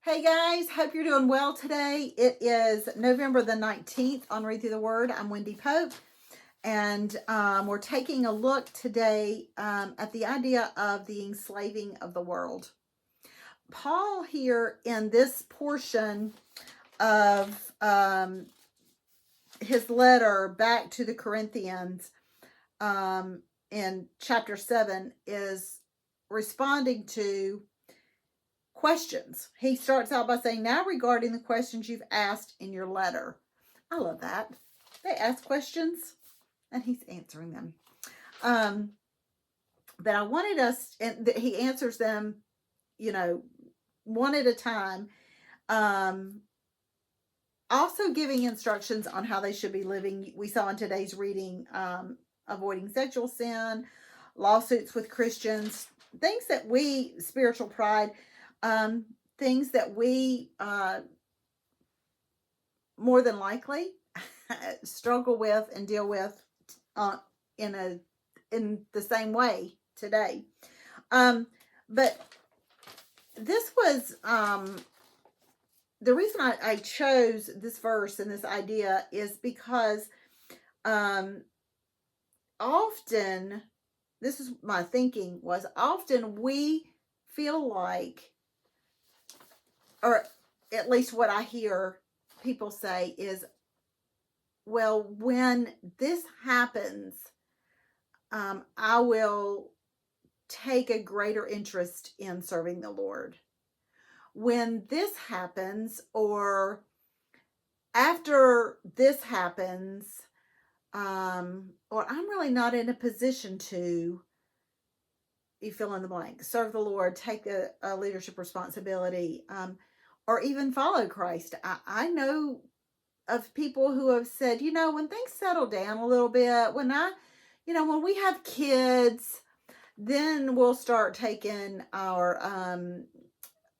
Hey guys, hope you're doing well today. It is November the 19th on Read Through the Word. I'm Wendy Pope, and we're taking a look today at the idea of the enslaving of the world. Paul here in this portion of his letter back to the Corinthians in chapter 7 is responding to questions. He starts out by saying, now regarding the questions you've asked in your letter. I love that. They ask questions and he's answering them. But I wanted us, and he answers them, one at a time. Also giving instructions on how they should be living. We saw in today's reading, avoiding sexual sin, lawsuits with Christians, things that we, spiritual pride, things that we more than likely struggle with and deal with in the same way today. But this was the reason I chose this verse and this idea is because often, this is my thinking, was often we feel like, or at least what I hear people say is, well, when this happens, I will take a greater interest in serving the Lord. When this happens, or after this happens, or I'm really not in a position to, you fill in the blank, serve the Lord, take a leadership responsibility, or even follow Christ. I know of people who have said, when things settle down a little bit, when we have kids, then we'll start taking our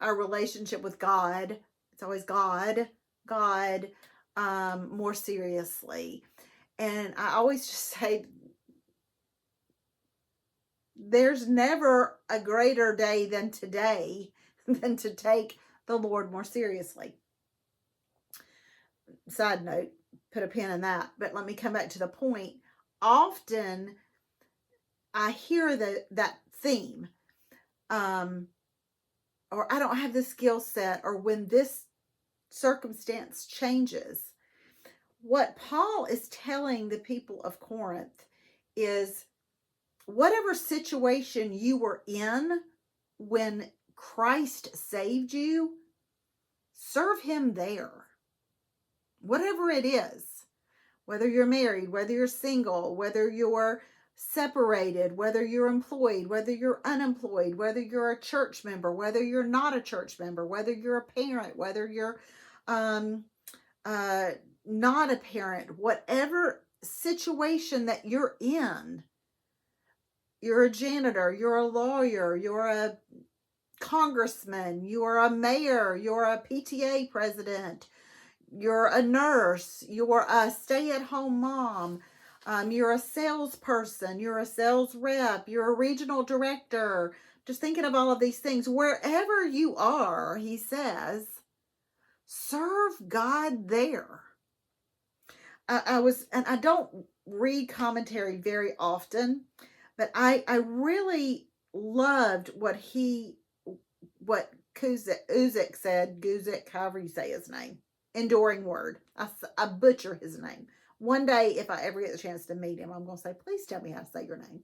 relationship with God. It's always God, more seriously. And I always just say, there's never a greater day than today than to take the Lord more seriously. Side note, put a pin in that, but let me come back to the point. Often I hear that theme, or I don't have the skill set, or when this circumstance changes. What Paul is telling the people of Corinth is, whatever situation you were in when Christ saved you, serve him there. Whatever it is, whether you're married, whether you're single, whether you're separated, whether you're employed, whether you're unemployed, whether you're a church member, whether you're not a church member, whether you're a parent, whether you're not a parent, whatever situation that you're in, you're a janitor, you're a lawyer, you're a congressman, you're a mayor, you're a PTA president, you're a nurse, you're a stay-at-home mom, you're a salesperson, you're a sales rep, you're a regional director. Just thinking of all of these things. Wherever you are, he says, serve God there. And I don't read commentary very often, but I really loved what Guzik said, however you say his name. Enduring Word. I butcher his name. One day, if I ever get the chance to meet him, I'm going to say, please tell me how to say your name.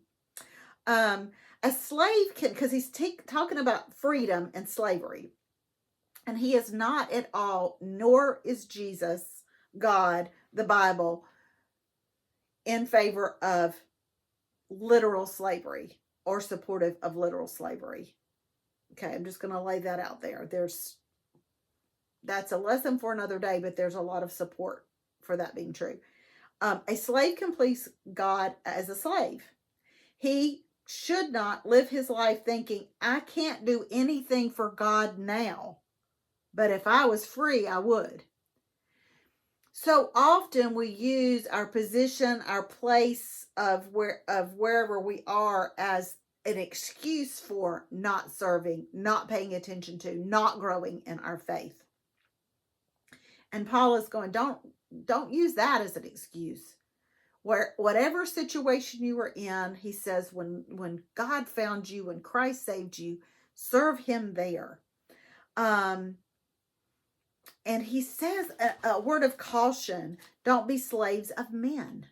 A slave can, because he's talking about freedom and slavery. And he is not at all, nor is Jesus, God, the Bible, in favor of literal slavery or supportive of literal slavery. Okay, I'm just going to lay that out there. That's a lesson for another day, but there's a lot of support for that being true. A slave can please God as a slave. He should not live his life thinking, I can't do anything for God now, but if I was free, I would. So often we use our position, our place of wherever we are as an excuse for not serving, not paying attention to, not growing in our faith. And Paul is going, don't use that as an excuse. Whatever situation you were in, he says, when God found you, when Christ saved you, serve him there. And he says a word of caution: don't be slaves of men.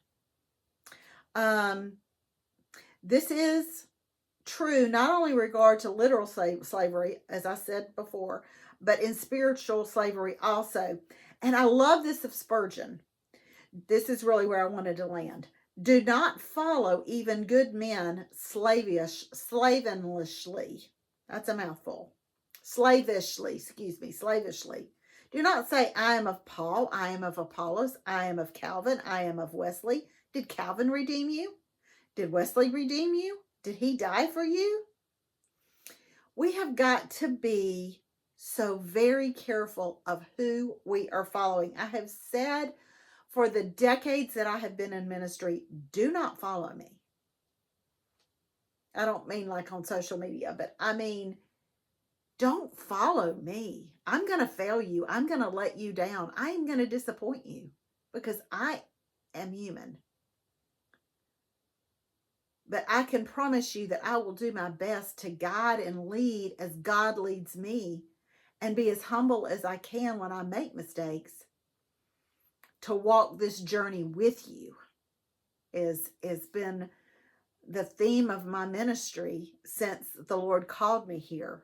This is true not only in regard to literal slavery, as I said before, but in spiritual slavery also. And I love this of Spurgeon. This is really where I wanted to land. Do not follow even good men slavishly. That's a mouthful. Slavishly. Do not say, I am of Paul, I am of Apollos, I am of Calvin, I am of Wesley. Did Calvin redeem you? Did Wesley redeem you? Did he die for you? We have got to be so very careful of who we are following. I have said for the decades that I have been in ministry, do not follow me. I don't mean like on social media, but I mean, don't follow me. I'm going to fail you. I'm going to let you down. I am going to disappoint you because I am human. But I can promise you that I will do my best to guide and lead as God leads me, and be as humble as I can when I make mistakes, to walk this journey with you. Has been the theme of my ministry since the Lord called me here.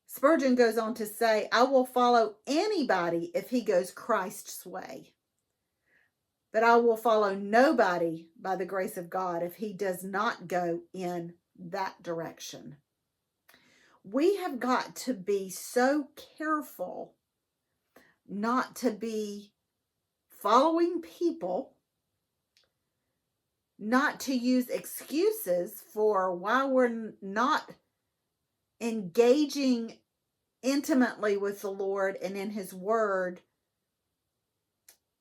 Spurgeon goes on to say, I will follow anybody if he goes Christ's way. But I will follow nobody by the grace of God if he does not go in that direction. We have got to be so careful not to be following people, not to use excuses for why we're not engaging intimately with the Lord and in his word,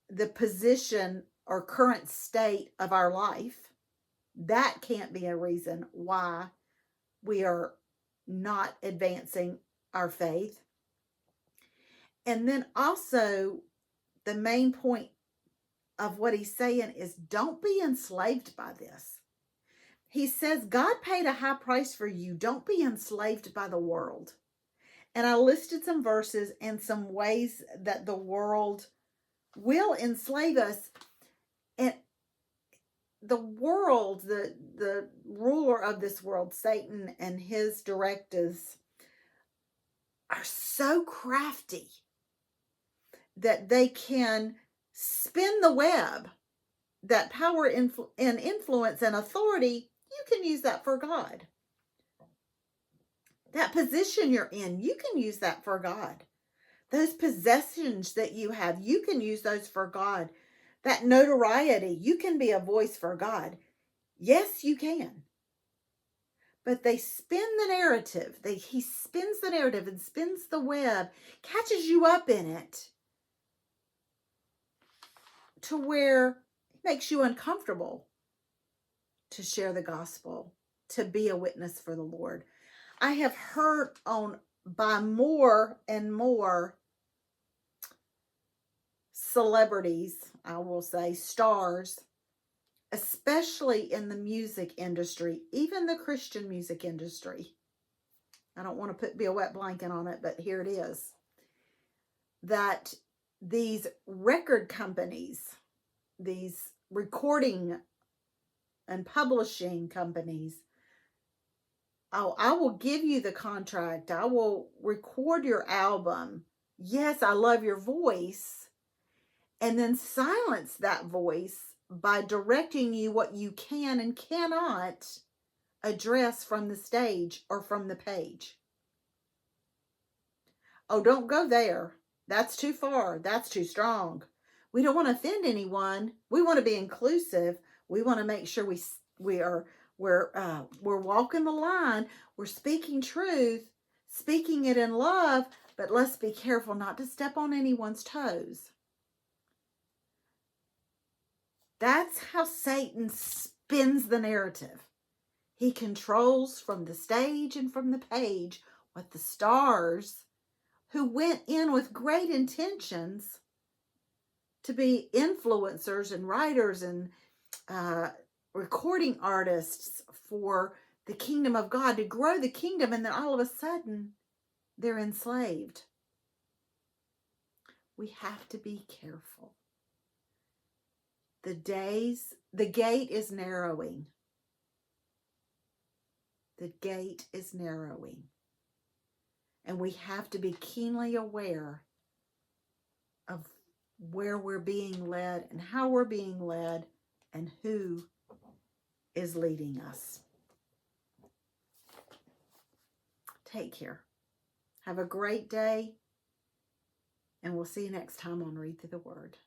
the position or current state of our life. That can't be a reason why we are not advancing our faith. And then also, the main point of what he's saying is, don't be enslaved by this. He says, God paid a high price for you. Don't be enslaved by the world. And I listed some verses and some ways that the world will enslave us. And the world, the ruler of this world, Satan, and his directives are so crafty that they can spin the web. That power and influence and authority, you can use that for God. That position you're in, you can use that for God. Those possessions that you have, you can use those for God. That notoriety, you can be a voice for God. Yes, you can. But they spin the narrative. He spins the narrative and spins the web, catches you up in it, to where it makes you uncomfortable to share the gospel, to be a witness for the Lord. I have heard by more and more celebrities, I will say, stars, especially in the music industry, even the Christian music industry. I don't want to be a wet blanket on it, but here it is. That these record companies, these recording and publishing companies, I will give you the contract. I will record your album. Yes, I love your voice. And then silence that voice by directing you what you can and cannot address from the stage or from the page. Oh, don't go there. That's too far. That's too strong. We don't want to offend anyone. We want to be inclusive. We want to make sure we're walking the line. We're speaking truth, speaking it in love, but let's be careful not to step on anyone's toes. That's how Satan spins the narrative. He controls from the stage and from the page what the stars, who went in with great intentions to be influencers and writers and recording artists for the kingdom of God, to grow the kingdom, and then all of a sudden they're enslaved. We have to be careful. The gate is narrowing. The gate is narrowing. And we have to be keenly aware of where we're being led and how we're being led and who is leading us. Take care. Have a great day. And we'll see you next time on Read Through the Word.